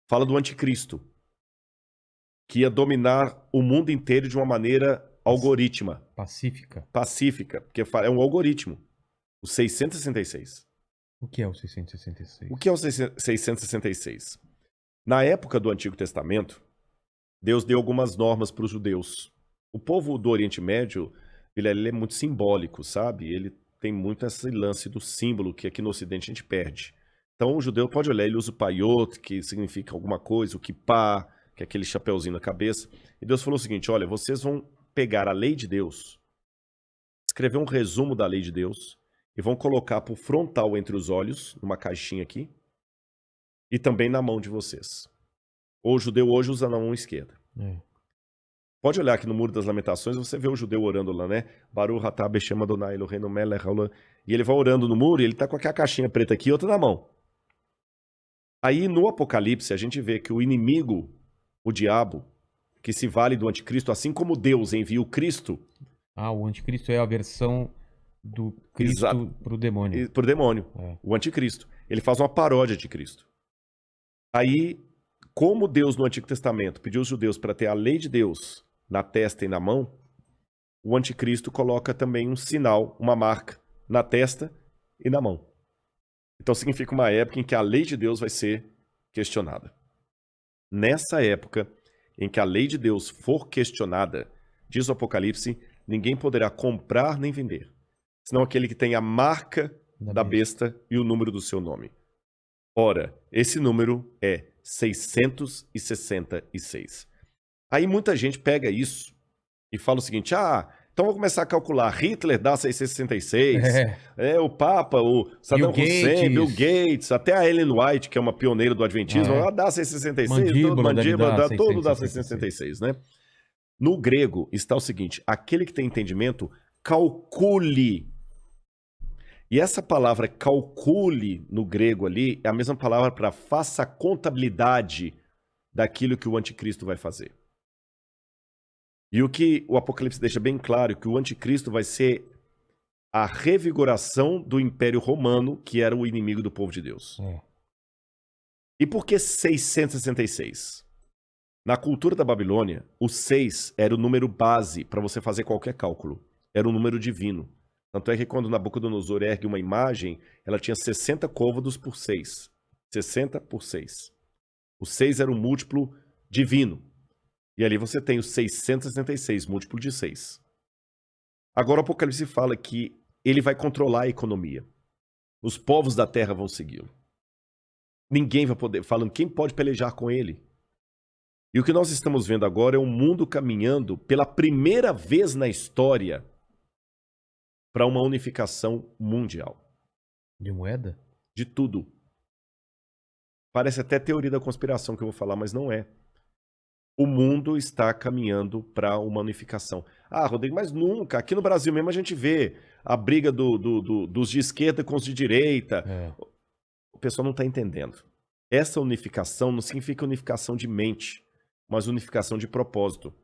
Fala do anticristo, que ia dominar o mundo inteiro de uma maneira algorítmica, pacífica, porque é um algoritmo, o 666. O que é o 666? O que é o 666? Na época do Antigo Testamento, Deus deu algumas normas para os judeus. O povo do Oriente Médio, ele é muito simbólico, sabe? Ele tem muito esse lance do símbolo que aqui no Ocidente a gente perde. Então o judeu pode olhar, ele usa o paiot, que significa alguma coisa, o kippah, que é aquele chapeuzinho na cabeça. E Deus falou o seguinte, olha, vocês vão pegar a lei de Deus, escrever um resumo da lei de Deus, e vão colocar por frontal entre os olhos, numa caixinha aqui, e também na mão de vocês. O judeu hoje usa na mão esquerda. Pode olhar aqui no Muro das Lamentações, você vê o judeu orando lá, né? Baruch atah b'shem Adonai Eloheinu melech haolam. E ele vai orando no muro e ele tá com aquela caixinha preta aqui e outra na mão. Aí no Apocalipse a gente vê que o inimigo, o diabo, que se vale do anticristo, assim como Deus envia o Cristo... O anticristo é a versão do Cristo pro demônio. Pro demônio, o anticristo. Ele faz uma paródia de Cristo. Aí, como Deus no Antigo Testamento pediu os judeus para ter a lei de Deus na testa e na mão, o anticristo coloca também um sinal, uma marca, na testa e na mão. Então significa uma época em que a lei de Deus vai ser questionada. Nessa época em que a lei de Deus for questionada, diz o Apocalipse, ninguém poderá comprar nem vender, senão aquele que tem a marca da besta e o número do seu nome. Ora, esse número é 666. Aí muita gente pega isso e fala o seguinte, então vou começar a calcular, Hitler dá 666, o Papa, o Saddam Hussein, Bill Gates, até a Ellen White, que é uma pioneira do Adventismo, ela dá 666, mandíbula, tudo dá 666, né? No grego está o seguinte, aquele que tem entendimento, calcule. E essa palavra calcule no grego ali é a mesma palavra para faça a contabilidade daquilo que o anticristo vai fazer. E o que o Apocalipse deixa bem claro é que o anticristo vai ser a revigoração do Império Romano, que era o inimigo do povo de Deus. E por que 666? Na cultura da Babilônia, o 6 era o número base para você fazer qualquer cálculo. Era um número divino. Tanto é que quando Nabucodonosor ergue uma imagem, ela tinha 60 côvados por 6. 60 por 6. O 6 era um múltiplo divino. E ali você tem o 666, múltiplo de 6. Agora o Apocalipse fala que ele vai controlar a economia. Os povos da terra vão segui-lo. Ninguém vai poder, falando quem pode pelejar com ele. E o que nós estamos vendo agora é um mundo caminhando pela primeira vez na história para uma unificação mundial. De moeda? De tudo. Parece até teoria da conspiração que eu vou falar, mas não é. O mundo está caminhando para uma unificação. Rodrigo, mas nunca. Aqui no Brasil mesmo a gente vê a briga dos de esquerda com os de direita. O pessoal não está entendendo. Essa unificação não significa unificação de mente, mas unificação de propósito.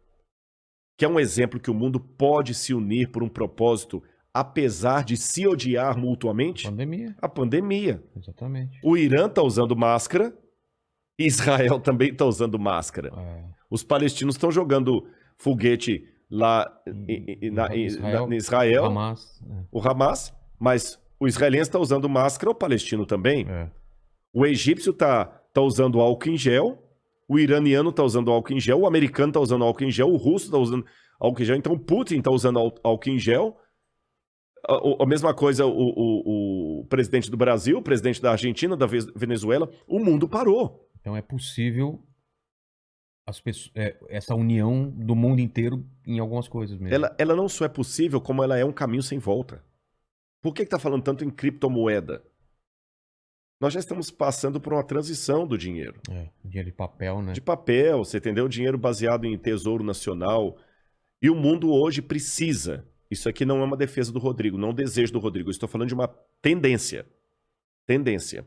Que é um exemplo que o mundo pode se unir por um propósito, apesar de se odiar mutuamente? A pandemia. Exatamente. O Irã está usando máscara, Israel também está usando máscara. Os palestinos estão jogando foguete lá em Israel, o Hamas, mas o israelense está usando máscara, o palestino também. O egípcio está usando álcool em gel, o iraniano está usando álcool em gel, o americano está usando álcool em gel, o russo está usando álcool em gel, então o Putin está usando álcool em gel. A mesma coisa o presidente do Brasil, o presidente da Argentina, da Venezuela, o mundo parou. Então é possível essa união do mundo inteiro em algumas coisas mesmo. Ela não só é possível, como ela é um caminho sem volta. Por que está falando tanto em criptomoeda? Nós já estamos passando por uma transição do dinheiro. Dinheiro de papel, né? De papel, você entendeu? Dinheiro baseado em tesouro nacional. E o mundo hoje precisa. Isso aqui não é uma defesa do Rodrigo, não é um desejo do Rodrigo. Eu estou falando de uma tendência. Tendência.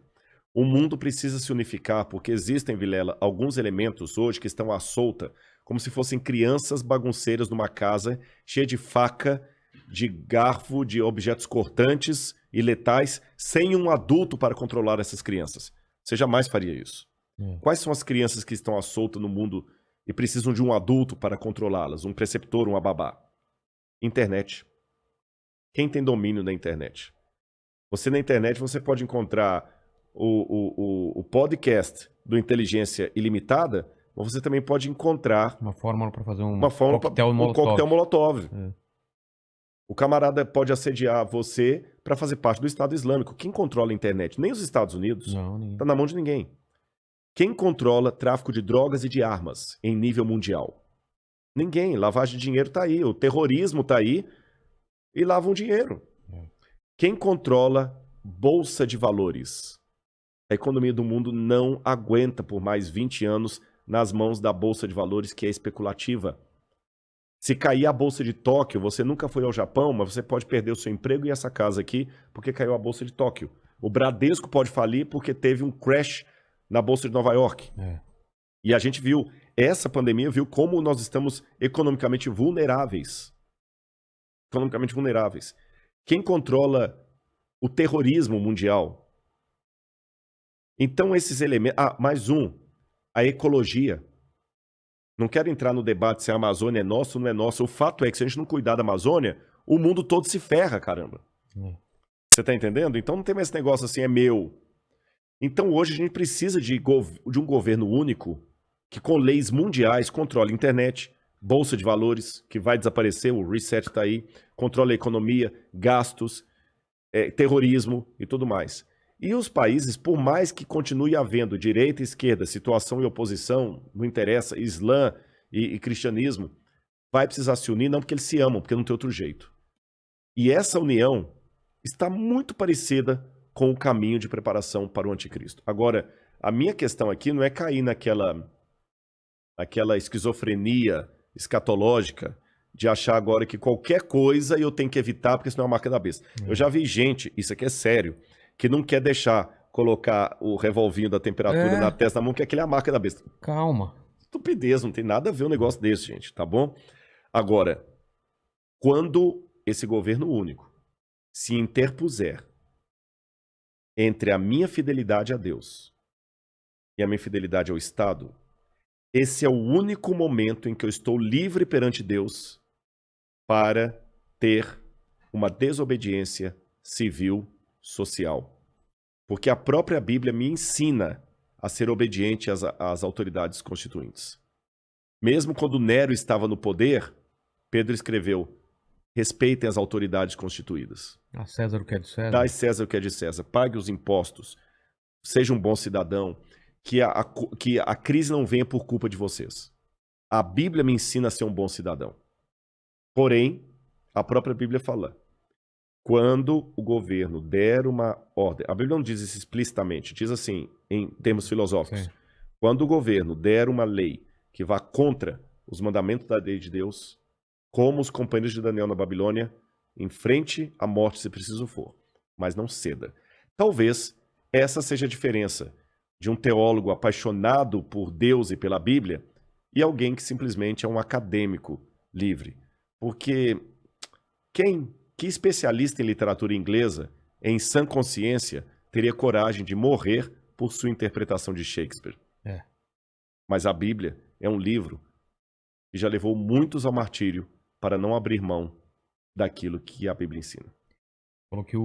O mundo precisa se unificar porque existem, Vilela, alguns elementos hoje que estão à solta, como se fossem crianças bagunceiras numa casa cheia de faca, de garfo, de objetos cortantes e letais, sem um adulto para controlar essas crianças. Você jamais faria isso. Quais são as crianças que estão à solta no mundo e precisam de um adulto para controlá-las? Um preceptor, uma babá? Internet. Quem tem domínio da internet? Você na internet você pode encontrar o podcast do Inteligência Ilimitada, mas você também pode encontrar uma fórmula para fazer um coquetel Molotov. O camarada pode assediar você para fazer parte do Estado Islâmico. Quem controla a internet? Nem os Estados Unidos. Não, está na mão de ninguém. Quem controla tráfico de drogas e de armas em nível mundial? Ninguém. Lavagem de dinheiro está aí. O terrorismo está aí e lavam dinheiro. Quem controla bolsa de valores? A economia do mundo não aguenta por mais 20 anos nas mãos da bolsa de valores, que é especulativa. Se cair a bolsa de Tóquio, você nunca foi ao Japão, mas você pode perder o seu emprego e essa casa aqui porque caiu a bolsa de Tóquio. O Bradesco pode falir porque teve um crash na bolsa de Nova York. E a gente viu, essa pandemia viu como nós estamos economicamente vulneráveis. Economicamente vulneráveis. Quem controla o terrorismo mundial? Então esses elementos... mais um. A ecologia. Não quero entrar no debate se a Amazônia é nossa ou não é nossa. O fato é que se a gente não cuidar da Amazônia, o mundo todo se ferra, caramba. Você tá entendendo? Então não tem mais esse negócio assim, é meu. Então hoje a gente precisa de um governo único que com leis mundiais controle a internet, bolsa de valores, que vai desaparecer, o reset tá aí, controle a economia, gastos, terrorismo e tudo mais. E os países, por mais que continue havendo direita e esquerda, situação e oposição, não interessa, Islã e cristianismo, vai precisar se unir, não porque eles se amam, porque não tem outro jeito. E essa união está muito parecida com o caminho de preparação para o anticristo. Agora, a minha questão aqui não é cair naquela esquizofrenia escatológica de achar agora que qualquer coisa eu tenho que evitar porque senão é a marca da besta. Eu já vi gente, isso aqui é sério, que não quer deixar colocar o revolvinho da temperatura na testa da mão, que aquele é a marca da besta. Calma. Estupidez, não tem nada a ver um negócio desse, gente, tá bom? Agora, quando esse governo único se interpuser entre a minha fidelidade a Deus e a minha fidelidade ao Estado, esse é o único momento em que eu estou livre perante Deus para ter uma desobediência civil social. Porque a própria Bíblia me ensina a ser obediente às autoridades constituintes. Mesmo quando Nero estava no poder, Pedro escreveu: respeitem as autoridades constituídas. A César o que é de César. Dai César o que é de César. Pague os impostos. Seja um bom cidadão. Que a crise não venha por culpa de vocês. A Bíblia me ensina a ser um bom cidadão. Porém, a própria Bíblia fala: quando o governo der uma ordem... A Bíblia não diz isso explicitamente, diz assim, em termos filosóficos. Sim. Quando o governo der uma lei que vá contra os mandamentos da lei de Deus, como os companheiros de Daniel na Babilônia, enfrente a morte se preciso for, mas não ceda. Talvez essa seja a diferença de um teólogo apaixonado por Deus e pela Bíblia e alguém que simplesmente é um acadêmico livre. Porque que especialista em literatura inglesa, em sã consciência, teria coragem de morrer por sua interpretação de Shakespeare? Mas a Bíblia é um livro que já levou muitos ao martírio para não abrir mão daquilo que a Bíblia ensina. Falou que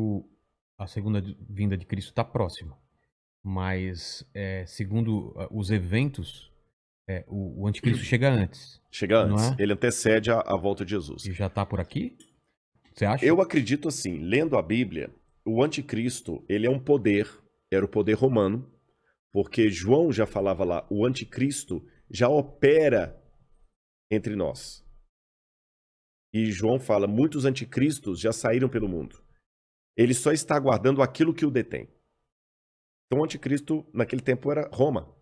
a segunda vinda de Cristo está próxima. Mas, segundo os eventos, o anticristo chega antes. Chega antes. Ele antecede a volta de Jesus. E já está por aqui? Você acha? Eu acredito assim, lendo a Bíblia, o anticristo, ele é um poder, era o poder romano, porque João já falava lá, o anticristo já opera entre nós. E João fala, muitos anticristos já saíram pelo mundo. Ele só está aguardando aquilo que o detém. Então o anticristo naquele tempo era Roma.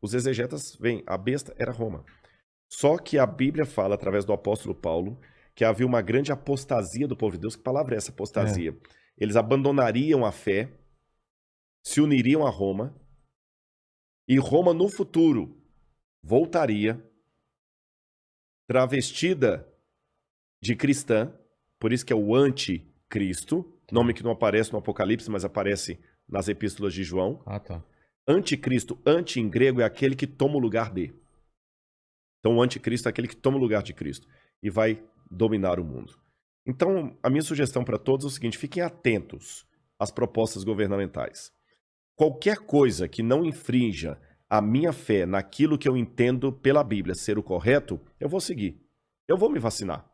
Os exegetas veem, a besta era Roma. Só que a Bíblia fala, através do apóstolo Paulo, que havia uma grande apostasia do povo de Deus. Que palavra é essa, apostasia? Eles abandonariam a fé, se uniriam a Roma, e Roma no futuro voltaria travestida de cristã, por isso que é o anticristo, nome que não aparece no Apocalipse, mas aparece nas epístolas de João. Ah, tá. Anticristo, anti em grego, é aquele que toma o lugar de. Então o anticristo é aquele que toma o lugar de Cristo e vai dominar o mundo. Então a minha sugestão para todos é o seguinte, fiquem atentos às propostas governamentais. Qualquer coisa que não infrinja a minha fé naquilo que eu entendo pela Bíblia ser o correto, eu vou seguir. Eu vou me vacinar.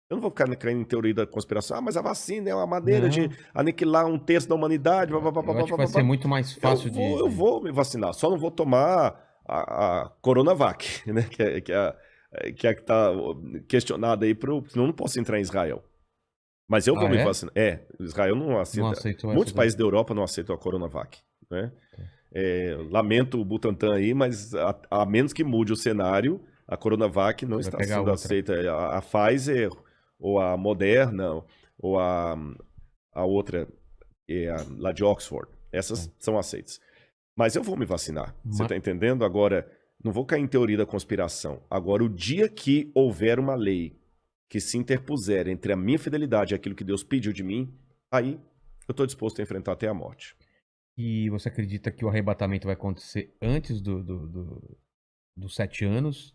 Eu não vou ficar crendo em teoria da conspiração. Ah, mas a vacina é uma maneira de aniquilar 1/3 da humanidade. Eu acho que vai ser muito mais fácil eu vou me vacinar. Só não vou tomar a Coronavac, né? Que é a que está questionada aí, senão eu não posso entrar em Israel. Mas eu vou me vacinar. Israel não aceita. Não aceitou Muitos países da Europa não aceitam a Coronavac, né? Lamento o Butantan aí, mas a menos que mude o cenário, a Coronavac não está sendo aceita. A Pfizer, ou a Moderna, ou a outra, lá de Oxford. Essas são aceitas. Mas eu vou me vacinar. Você está entendendo? Agora, não vou cair em teoria da conspiração. Agora, o dia que houver uma lei que se interpuser entre a minha fidelidade e aquilo que Deus pediu de mim, aí eu estou disposto a enfrentar até a morte. E você acredita que o arrebatamento vai acontecer antes dos 7 anos